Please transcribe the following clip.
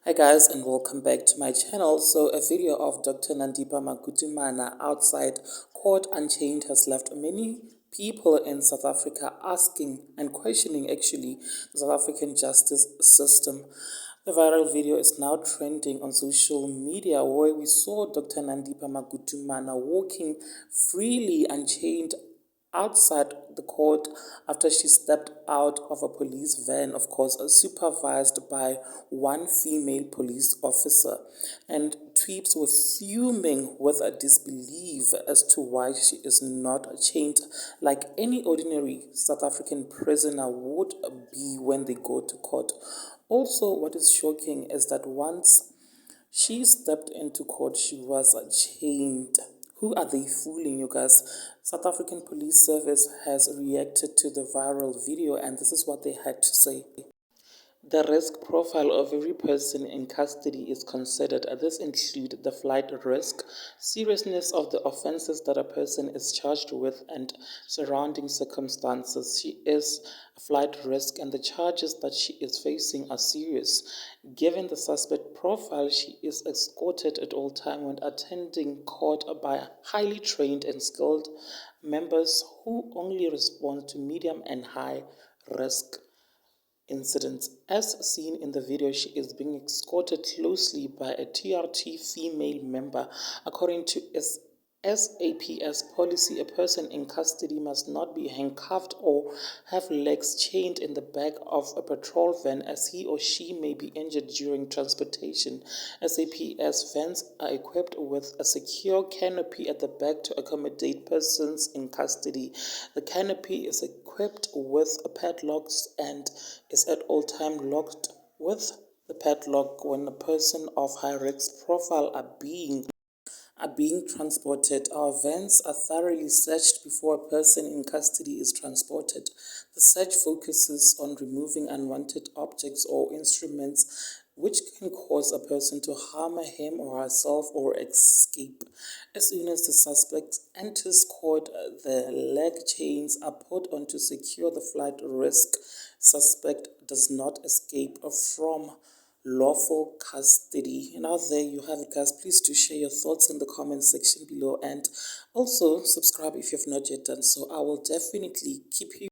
Hi guys, and welcome back to my channel. So a video of Dr. Nandipha Magudumana outside court unchained has left many people in South Africa asking and questioning actually the South African justice system. The viral video is now trending on social media where we saw Dr. Nandipha Magudumana walking freely unchained outside the court after she stepped out of a police van, of course, supervised by one female police officer. And tweets were fuming with a disbelief as to why she is not chained like any ordinary South African prisoner would be when they go to court. Also, what is shocking is that once she stepped into court, she was chained. Who are they fooling, you guys? South African Police Service has reacted to the viral video, and this is what they had to say. The risk profile of every person in custody is considered. This includes the flight risk, seriousness of the offenses that a person is charged with, and surrounding circumstances. She is a flight risk, and the charges that she is facing are serious. Given the suspect profile, she is escorted at all times when attending court by highly trained and skilled members who only respond to medium and high risk incidents. As seen in the video, she is being escorted closely by a TRT female member. According to SAPS policy, a person in custody must not be handcuffed or have legs chained in the back of a patrol van, as he or she may be injured during transportation. SAPS vans are equipped with a secure canopy at the back to accommodate persons in custody. The canopy is equipped with padlocks and is at all times locked with the padlock when a person of high risk profile are being transported. Our vans are thoroughly searched before a person in custody is transported. The search focuses on removing unwanted objects or instruments which can cause a person to harm him or herself or escape. As soon as the suspect enters court, the leg chains are put on to secure the flight risk. Suspect does not escape from lawful custody. Now there you have it, guys. Please do share your thoughts in the comment section below, and also subscribe if you have not yet done so. I will definitely keep you